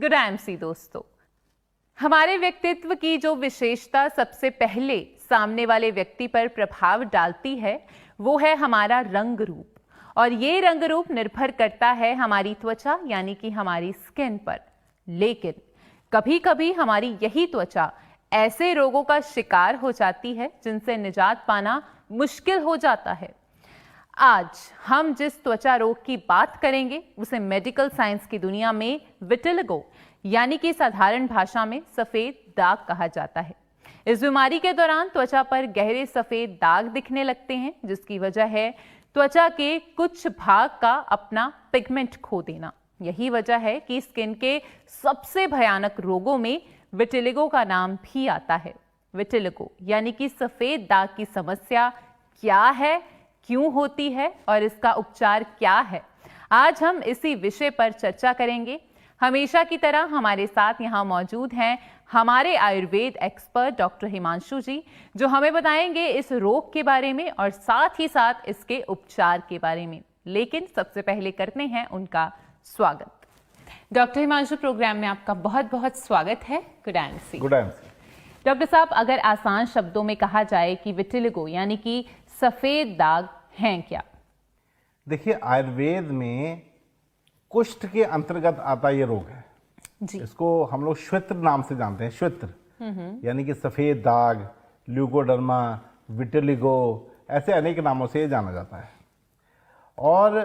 Good MC दोस्तों, हमारे व्यक्तित्व की जो विशेषता सबसे पहले सामने वाले व्यक्ति पर प्रभाव डालती है वो है हमारा रंग रूप, और ये रंग रूप निर्भर करता है हमारी त्वचा यानी कि हमारी स्किन पर। लेकिन कभी कभी हमारी यही त्वचा ऐसे रोगों का शिकार हो जाती है जिनसे निजात पाना मुश्किल हो जाता है। आज हम जिस त्वचा रोग की बात करेंगे उसे मेडिकल साइंस की दुनिया में विटिलिगो यानी कि साधारण भाषा में सफेद दाग कहा जाता है। इस बीमारी के दौरान त्वचा पर गहरे सफेद दाग दिखने लगते हैं, जिसकी वजह है त्वचा के कुछ भाग का अपना पिगमेंट खो देना। यही वजह है कि स्किन के सबसे भयानक रोगों में विटिलिगो का नाम भी आता है। विटिलिगो यानी कि सफेद दाग की समस्या क्या है, क्यों होती है और इसका उपचार क्या है, आज हम इसी विषय पर चर्चा करेंगे। हमेशा की तरह हमारे साथ यहाँ मौजूद हैं हमारे आयुर्वेद एक्सपर्ट डॉक्टर हिमांशु जी, जो हमें बताएंगे इस रोग के बारे में और साथ ही साथ इसके उपचार के बारे में। लेकिन सबसे पहले करते हैं उनका स्वागत। डॉक्टर हिमांशु, प्रोग्राम में आपका बहुत बहुत स्वागत है। Good MC. Good MC. Doctor साहब, अगर आसान शब्दों में कहा जाए कि विटिलिगो यानी कि सफेद दाग हैं क्या? देखिए, आयुर्वेद में कुष्ठ के अंतर्गत आता ये रोग है जी। इसको हम लोग श्वेत्र नाम से जानते हैं। श्वेत्र यानी कि सफेद दाग, ल्यूकोडर्मा, विटिलिगो, ऐसे अनेक नामों से ये जाना जाता है। और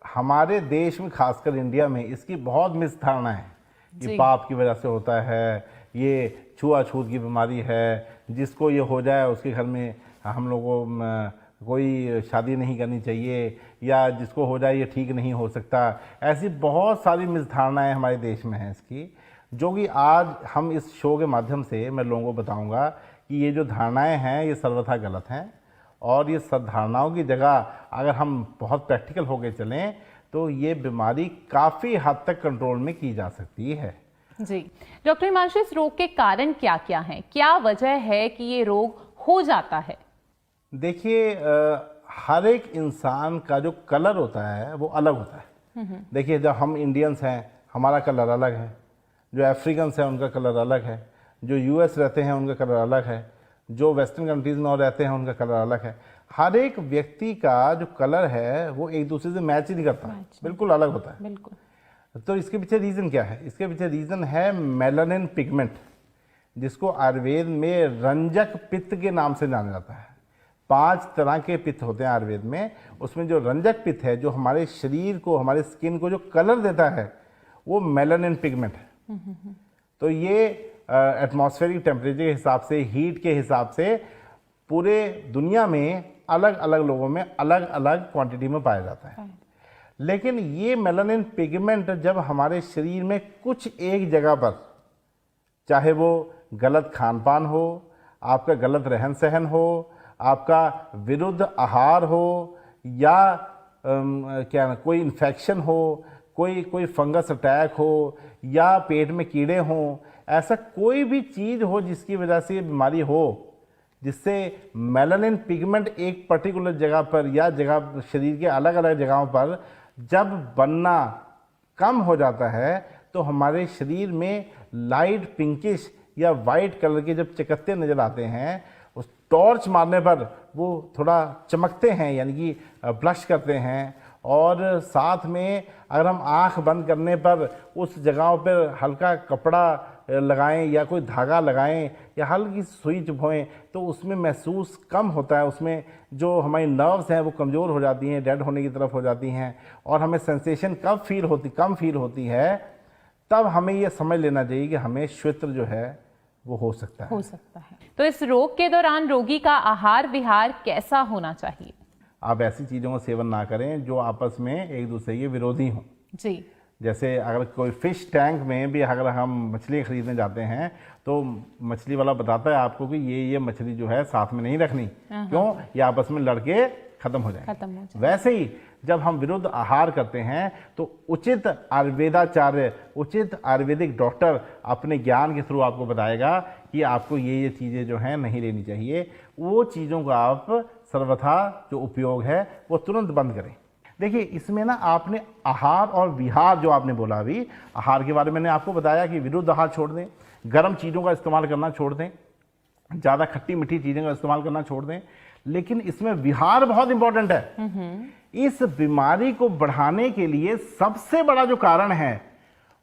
हमारे देश में, खासकर इंडिया में, इसकी बहुत मिसधारणा है। ये पाप की वजह से होता है, ये छुआछूत की बीमारी है, जिसको ये हो जाए उसके घर में हम लोगों को कोई शादी नहीं करनी चाहिए, या जिसको हो जाए ये ठीक नहीं हो सकता। ऐसी बहुत सारी मिसधारणाएं हमारे देश में हैं इसकी, जो कि आज हम इस शो के माध्यम से मैं लोगों को बताऊंगा कि ये जो धारणाएं हैं ये सर्वथा गलत हैं। और ये सब धारणाओं की जगह अगर हम बहुत प्रैक्टिकल होकर चलें तो ये बीमारी काफ़ी हद तक कंट्रोल में की जा सकती है। जी डॉक्टर हिमांशु, इस रोग के कारण क्या क्या हैं? क्या वजह है कि ये रोग हो जाता है? देखिए, हर एक इंसान का जो कलर होता है वो अलग होता है। देखिए, जब हम इंडियंस हैं हमारा कलर अलग है, जो अफ्रीकन्स हैं उनका कलर अलग है, जो यूएस रहते हैं उनका कलर अलग है, जो वेस्टर्न कंट्रीज में और रहते हैं उनका कलर अलग है। हर एक व्यक्ति का जो कलर है वो एक दूसरे से मैच ही नहीं करता, बिल्कुल अलग होता है। बिल्कुल। तो इसके पीछे रीज़न क्या है? इसके पीछे रीज़न है मेलानिन पिगमेंट, जिसको आयुर्वेद में रंजक पित्त के नाम से जाना जाता है। 5 तरह के पित्त होते हैं आयुर्वेद में। उसमें जो रंजक पित्त है, जो हमारे शरीर को, हमारे स्किन को जो कलर देता है, वो मेलानिन पिगमेंट है। तो ये एटमॉस्फेरिक टेम्परेचर के हिसाब से, हीट के हिसाब से पूरे दुनिया में अलग अलग लोगों में अलग अलग क्वांटिटी में पाया जाता है। लेकिन ये मेलानिन पिगमेंट जब हमारे शरीर में कुछ एक जगह पर, चाहे वो गलत खान पान हो, आपका गलत रहन सहन हो, आपका विरुद्ध आहार हो, या कोई इन्फेक्शन हो, कोई फंगस अटैक हो, या पेट में कीड़े हों, ऐसा कोई भी चीज़ हो जिसकी वजह से ये बीमारी हो, जिससे मेलानिन पिगमेंट एक पर्टिकुलर जगह पर या जगह शरीर के अलग अलग जगहों पर जब बनना कम हो जाता है, तो हमारे शरीर में लाइट पिंकिश या वाइट कलर के जब चकत्ते नज़र आते हैं, उस टॉर्च मारने पर वो थोड़ा चमकते हैं, यानी कि ब्लश करते हैं। और साथ में अगर हम आंख बंद करने पर उस जगहों पर हल्का कपड़ा लगाएं या कोई धागा लगाएं या हल्की सुई चुभोएं, तो उसमें महसूस कम होता है। उसमें जो हमारी नर्व्स हैं वो कमज़ोर हो जाती हैं, डेड होने की तरफ हो जाती हैं, और हमें सेंसेशन कम फील होती है। तब हमें ये समझ लेना चाहिए कि हमें श्वेत्र जो है वो हो सकता है। तो इस रोग के दौरान रोगी का आहार विहार कैसा होना चाहिए? आप ऐसी चीज़ों का सेवन ना करें जो आपस में एक दूसरे के विरोधी हों। जी। जैसे अगर कोई फिश टैंक में भी अगर हम मछली खरीदने जाते हैं तो मछली वाला बताता है आपको कि ये मछली जो है साथ में नहीं रखनी, क्यों? ये आपस में लड़के खत्म हो जाए। वैसे ही जब हम विरुद्ध आहार करते हैं तो उचित आयुर्वेदाचार्य, उचित आयुर्वेदिक डॉक्टर अपने ज्ञान के थ्रू आपको बताएगा कि आपको ये चीज़ें जो हैं नहीं लेनी चाहिए। वो चीज़ों का आप सर्वथा जो उपयोग है वो तुरंत बंद करें। देखिए इसमें ना आपने आहार और विहार जो आपने बोला अभी, आहार के बारे में मैंने आपको बताया कि विरुद्ध आहार छोड़ दें, गर्म चीज़ों का इस्तेमाल करना छोड़ दें, ज़्यादा खट्टी मीठी चीज़ों का इस्तेमाल करना छोड़ दें। लेकिन इसमें विहार बहुत इंपॉर्टेंट है। इस बीमारी को बढ़ाने के लिए सबसे बड़ा जो कारण है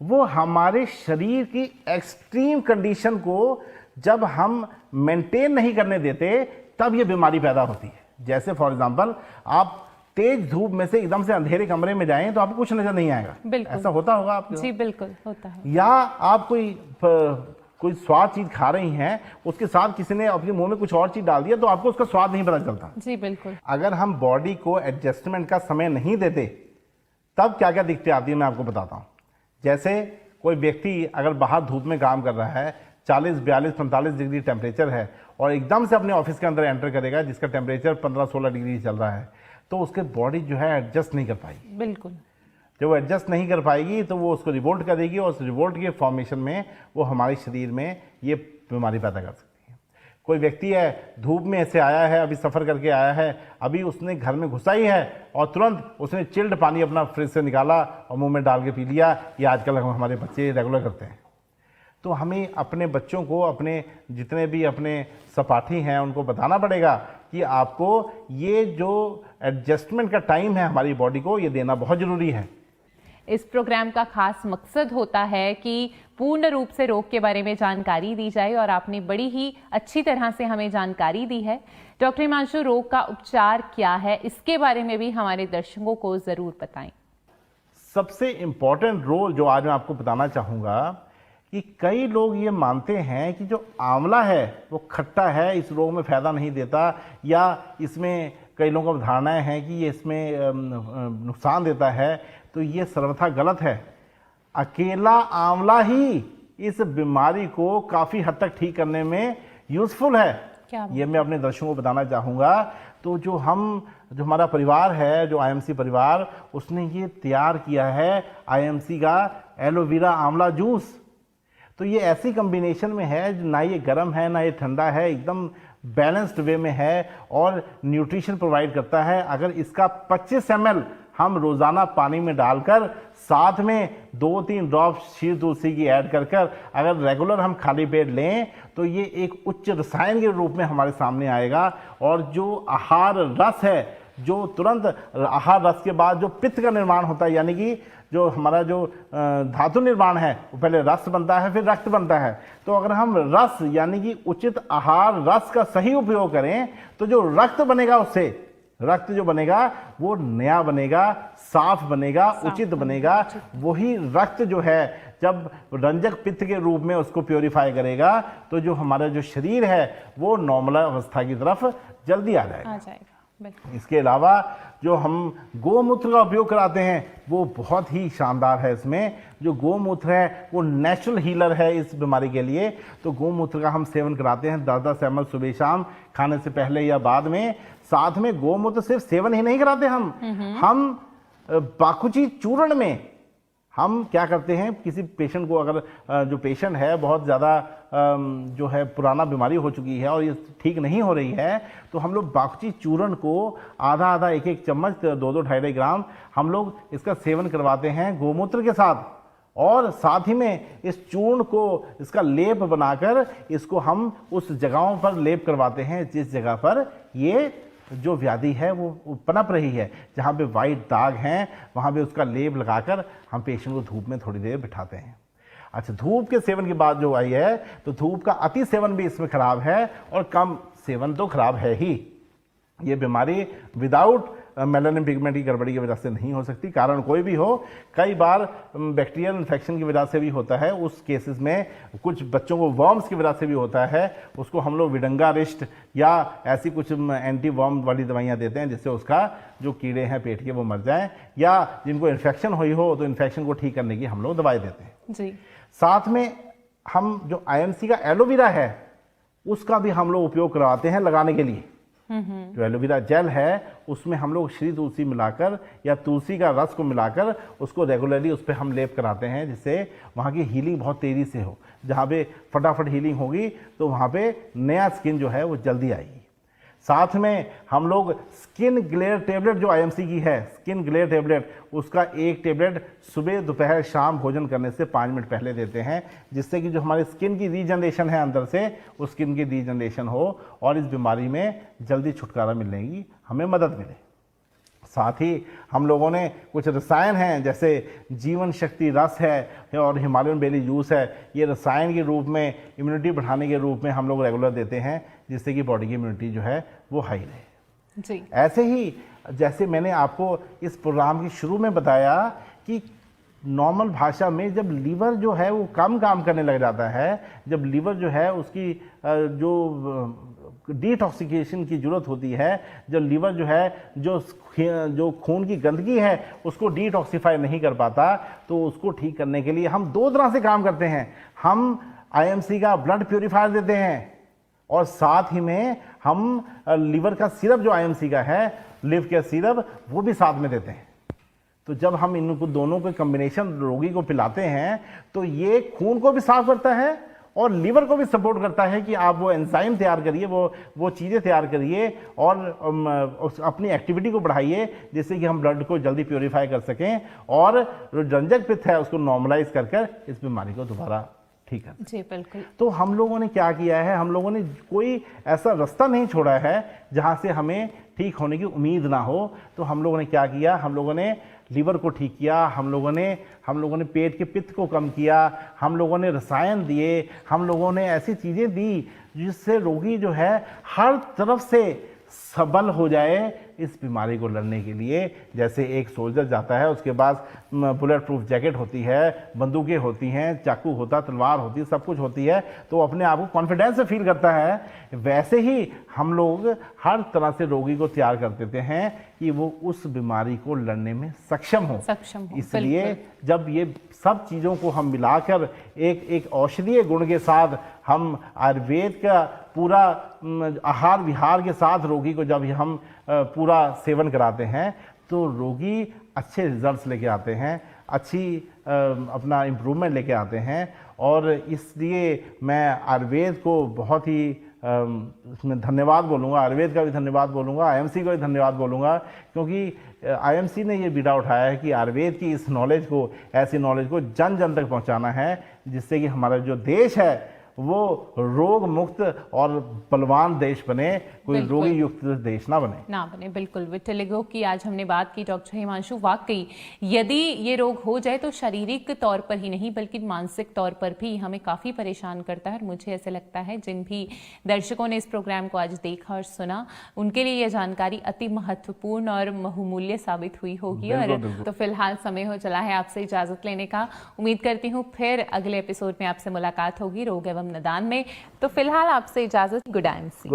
वो हमारे शरीर की एक्सट्रीम कंडीशन को जब हम मेंटेन नहीं करने देते तब ये बीमारी पैदा होती है। जैसे फॉर एग्जांपल आप तेज धूप में से एकदम से अंधेरे कमरे में जाएं तो आपको कुछ नजर नहीं आएगा, ऐसा होता होगा आपके? जी बिल्कुल होता है। या आप कोई स्वाद चीज खा रही हैं, उसके साथ किसी ने अपने मुंह में कुछ और चीज डाल दिया तो आपको उसका स्वाद नहीं पता चलता। जी बिल्कुल। अगर हम बॉडी को एडजस्टमेंट का समय नहीं देते तब क्या क्या दिक्कतें आती है मैं आपको बताता हूँ। जैसे कोई व्यक्ति अगर बाहर धूप में काम कर रहा है, 40, 42, 45 डिग्री टेम्परेचर है और एकदम से अपने ऑफिस के अंदर एंटर करेगा जिसका टेम्परेचर 15-16 डिग्री चल रहा है, तो उसके बॉडी जो है एडजस्ट नहीं कर पाएगी। बिल्कुल। जब वो एडजस्ट नहीं कर पाएगी तो वो उसको रिवोल्ट करेगी और उस रिवोल्ट के फॉर्मेशन में वो हमारे शरीर में ये बीमारी पैदा कर सकती है। कोई व्यक्ति है धूप में ऐसे आया है, अभी सफ़र करके आया है, अभी उसने घर में घुसा ही है और तुरंत उसने चिल्ड पानी अपना फ्रिज से निकाला और मुंह में डाल के पी लिया। ये आजकल हमारे बच्चे रेगुलर करते हैं। तो हमें अपने बच्चों को, अपने जितने भी अपने सहपाठी हैं उनको बताना पड़ेगा कि आपको ये जो एडजस्टमेंट का टाइम है हमारी बॉडी को, ये देना बहुत ज़रूरी है। इस प्रोग्राम का खास मकसद होता है कि पूर्ण रूप से रोग के बारे में जानकारी दी जाए और आपने बड़ी ही अच्छी तरह से हमें जानकारी दी है। डॉक्टर हिमांशु, रोग का उपचार क्या है, इसके बारे में भी हमारे दर्शकों को ज़रूर बताएं। सबसे इम्पॉर्टेंट रोल जो आज मैं आपको बताना चाहूँगा कि कई लोग ये मानते हैं कि जो आंवला है वो खट्टा है, इस रोग में फ़ायदा नहीं देता, या इसमें कई लोगों को धारणाएं हैं कि ये इसमें नुकसान देता है। तो ये सर्वथा गलत है। अकेला आंवला ही इस बीमारी को काफ़ी हद तक ठीक करने में यूज़फुल है। ये मैं अपने दर्शकों को बताना चाहूँगा। तो जो हमारा परिवार है, जो आईएमसी परिवार, उसने ये तैयार किया है आईएमसी का एलोवेरा आंवला जूस। तो ये ऐसी कॉम्बिनेशन में है, ना ये गर्म है ना ये ठंडा है, एकदम बैलेंस्ड वे में है और न्यूट्रिशन प्रोवाइड करता है। अगर इसका 25 ml हम रोज़ाना पानी में डालकर साथ में 2-3 ड्रॉप शीर तुलसी की ऐड कर अगर रेगुलर हम खाली पेट लें तो ये एक उच्च रसायन के रूप में हमारे सामने आएगा। और जो आहार रस है, जो तुरंत आहार रस के बाद जो पित्त का निर्माण होता है, यानी कि जो हमारा जो धातु निर्माण है, वो पहले रस बनता है फिर रक्त बनता है। तो अगर हम रस यानी कि उचित आहार रस का सही उपयोग करें तो जो रक्त बनेगा, उससे रक्त जो बनेगा वो नया बनेगा, साफ बनेगा, उचित बनेगा। वही रक्त जो है जब रंजक पित्त के रूप में उसको प्योरीफाई करेगा तो जो हमारा जो शरीर है वो नॉर्मल अवस्था की तरफ जल्दी आ जाएगा। इसके अलावा जो हम गोमूत्र का उपयोग कराते हैं वो बहुत ही शानदार है। इसमें जो गोमूत्र है वो नेचुरल हीलर है इस बीमारी के लिए। तो गोमूत्र का हम सेवन कराते हैं 10-10 ml सुबह शाम, खाने से पहले या बाद में। साथ में गोमूत्र सिर्फ सेवन ही नहीं कराते हम बाकुची चूर्ण में हम क्या करते हैं, किसी पेशेंट को, अगर जो पेशेंट है बहुत ज़्यादा जो है पुराना बीमारी हो चुकी है और ये ठीक नहीं हो रही है, तो हम लोग बाकुची चूर्ण को आधा 1-1 चम्मच 2-2-2.5 ग्राम हम लोग इसका सेवन करवाते हैं गोमूत्र के साथ। और साथ ही में इस चूर्ण को, इसका लेप बनाकर इसको हम उस जगहों पर लेप करवाते हैं जिस जगह पर ये जो व्याधि है वो पनप रही है। जहाँ पे वाइट दाग हैं वहाँ पे उसका लेप लगाकर हम पेशेंट को धूप में थोड़ी देर बिठाते हैं। अच्छा, धूप के सेवन की बात जो आई है, तो धूप का अति सेवन भी इसमें खराब है और कम सेवन तो खराब है ही। ये बीमारी विदाउट मेलानिन पिगमेंट की गड़बड़ी की वजह से नहीं हो सकती, कारण कोई भी हो। कई बार बैक्टीरियल इन्फेक्शन की वजह से भी होता है, उस केसेस में कुछ बच्चों को वर्म्स की वजह से भी होता है। उसको हम लोग विडंगा रिस्ट या ऐसी कुछ एंटी वर्म वाली दवाइयाँ देते हैं जिससे उसका जो कीड़े हैं पेट के वो मर जाएं, या जिनको इन्फेक्शन हुई हो तो इन्फेक्शन को ठीक करने की हम लोग दवाई देते हैं जी। साथ में हम जो आईएमसी का एलोवेरा है उसका भी हम लोग उपयोग करवाते हैं लगाने के लिए। जो एलोवेरा जेल है उसमें हम लोग श्री तुलसी मिलाकर या तुलसी का रस को मिलाकर उसको रेगुलरली उस पर हम लेप कराते हैं, जिससे वहाँ की हीलिंग बहुत तेज़ी से हो। जहाँ पे फटाफट हीलिंग होगी तो वहाँ पे नया स्किन जो है वो जल्दी आएगी। साथ में हम लोग स्किन ग्लेयर टेबलेट जो आईएमसी की है, स्किन ग्लेयर टेबलेट, उसका एक टेबलेट सुबह दोपहर शाम भोजन करने से 5 मिनट पहले देते हैं, जिससे कि जो हमारी स्किन की रीजनरेशन है अंदर से, उस स्किन की रीजनरेशन हो और इस बीमारी में जल्दी छुटकारा मिलने की हमें मदद मिले। साथ ही हम लोगों ने कुछ रसायन हैं, जैसे जीवन शक्ति रस है और हिमालयन बेली जूस है, ये रसायन के रूप में इम्यूनिटी बढ़ाने के रूप में हम लोग रेगुलर देते हैं, जिससे कि बॉडी की इम्यूनिटी जो है वो हाई रहे जी। ऐसे ही जैसे मैंने आपको इस प्रोग्राम की शुरू में बताया कि नॉर्मल भाषा में जब लीवर जो है वो कम काम करने लग जाता है, जब लीवर जो है उसकी जो डिटॉक्सिकेशन की ज़रूरत होती है, जब लीवर जो है जो खून की गंदगी है उसको डिटॉक्सिफाई नहीं कर पाता, तो उसको ठीक करने के लिए हम 2 तरह से काम करते हैं। हम आईएमसी का ब्लड प्योरीफायर देते हैं और साथ ही में हम लीवर का सिरप जो आईएमसी का है, लिव केयर सिरप, वो भी साथ में देते हैं। तो जब हम इनको दोनों के कॉम्बिनेशन रोगी को पिलाते हैं तो ये खून को भी साफ करता है और लीवर को भी सपोर्ट करता है कि आप वो एंजाइम तैयार करिए, वो चीज़ें तैयार करिए और अपनी एक्टिविटी को बढ़ाइए, जिससे कि हम ब्लड को जल्दी प्योरीफाई कर सकें और जो रंजक पित्त है उसको नॉर्मलाइज कर इस बीमारी को दोबारा ठीक है जी। बिल्कुल। तो हम लोगों ने क्या किया है, हम लोगों ने कोई ऐसा रास्ता नहीं छोड़ा है जहां से हमें ठीक होने की उम्मीद ना हो। तो हम लोगों ने क्या किया, हम लोगों ने लीवर को ठीक किया, हम लोगों ने पेट के पित्त को कम किया, हम लोगों ने रसायन दिए, हम लोगों ने ऐसी चीज़ें दी जिससे रोगी जो है हर तरफ से सबल हो जाए इस बीमारी को लड़ने के लिए। जैसे एक सोल्जर जाता है, उसके पास बुलेट प्रूफ जैकेट होती है, बंदूकें होती हैं, चाकू होता, तलवार होती है, सब कुछ होती है, तो अपने आप को कॉन्फिडेंस से फील करता है। वैसे ही हम लोग हर तरह से रोगी को तैयार कर देते हैं कि वो उस बीमारी को लड़ने में सक्षम हो। इसलिए जब ये सब चीज़ों को हम मिलाकर एक औषधीय गुण के साथ हम आयुर्वेद का पूरा आहार विहार के साथ रोगी को जब हम पूरा सेवन कराते हैं, तो रोगी अच्छे रिजल्ट्स लेके आते हैं, अच्छी अपना इम्प्रूवमेंट लेके आते हैं। और इसलिए मैं आयुर्वेद को बहुत ही इसमें धन्यवाद बोलूँगा, आयुर्वेद का भी धन्यवाद बोलूँगा, आईएमसी का भी धन्यवाद बोलूँगा, क्योंकि आईएमसी ने ये बीड़ा उठाया है कि आयुर्वेद की इस नॉलेज को, ऐसी नॉलेज को जन जन तक पहुँचाना है, जिससे कि हमारा जो देश है वो रोग मुक्त और बलवान देश बने, कोई रोगी युक्त देश ना बने। बिल्कुल। विटिलिगो की आज हमने बात की डॉक्टर हिमांशु। वाकई यदि ये रोग हो जाए तो शारीरिक तौर पर ही नहीं बल्कि मानसिक तौर पर भी हमें काफ़ी परेशान करता है। और मुझे ऐसे लगता है जिन भी दर्शकों ने इस प्रोग्राम को आज देखा और सुना, उनके लिए यह जानकारी अति महत्वपूर्ण और बहुमूल्य साबित हुई होगी। और तो फिलहाल समय हो चला है आपसे इजाज़त लेने का। उम्मीद करती हूँ फिर अगले एपिसोड में आपसे मुलाकात होगी रोग एवं निदान में। तो फिलहाल आपसे इजाजत। Good IMC.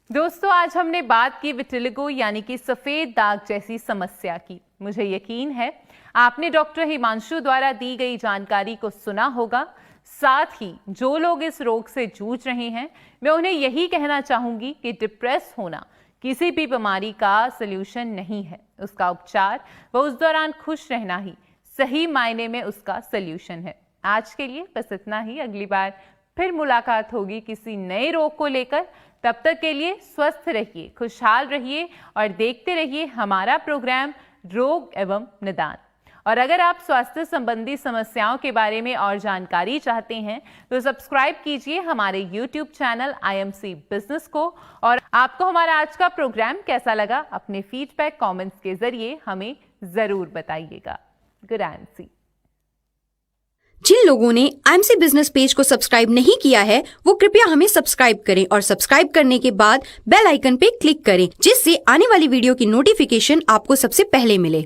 दोस्तों, आज हमने बात की विटिलिगो यानी कि सफेद दाग जैसी समस्या की। मुझे यकीन है आपने डॉक्टर हिमांशु द्वारा दी गई जानकारी को सुना होगा। साथ ही जो लोग इस रोग से जूझ रहे हैं, मैं उन्हें यही कहना चाहूंगी कि डिप्रेस होना किसी भी बीमारी का सलूशन नहीं है। उसका उपचार व उस दौरान खुश रहना ही सही मायने में उसका सलूशन है। आज के लिए बस इतना ही। अगली बार फिर मुलाकात होगी किसी नए रोग को लेकर। तब तक के लिए स्वस्थ रहिए, खुशहाल रहिए और देखते रहिए हमारा प्रोग्राम रोग एवं निदान। और अगर आप स्वास्थ्य संबंधी समस्याओं के बारे में और जानकारी चाहते हैं तो सब्सक्राइब कीजिए हमारे YouTube चैनल IMC बिजनेस को। और आपको हमारा आज का प्रोग्राम कैसा लगा, अपने फीडबैक कमेंट्स के जरिए हमें जरूर बताइएगा। Good IMC। जिन लोगों ने आईएमसी बिजनेस पेज को सब्सक्राइब नहीं किया है वो कृपया हमें सब्सक्राइब करें और सब्सक्राइब करने के बाद बेल आइकन पे क्लिक करें, जिससे आने वाली वीडियो की नोटिफिकेशन आपको सबसे पहले मिले।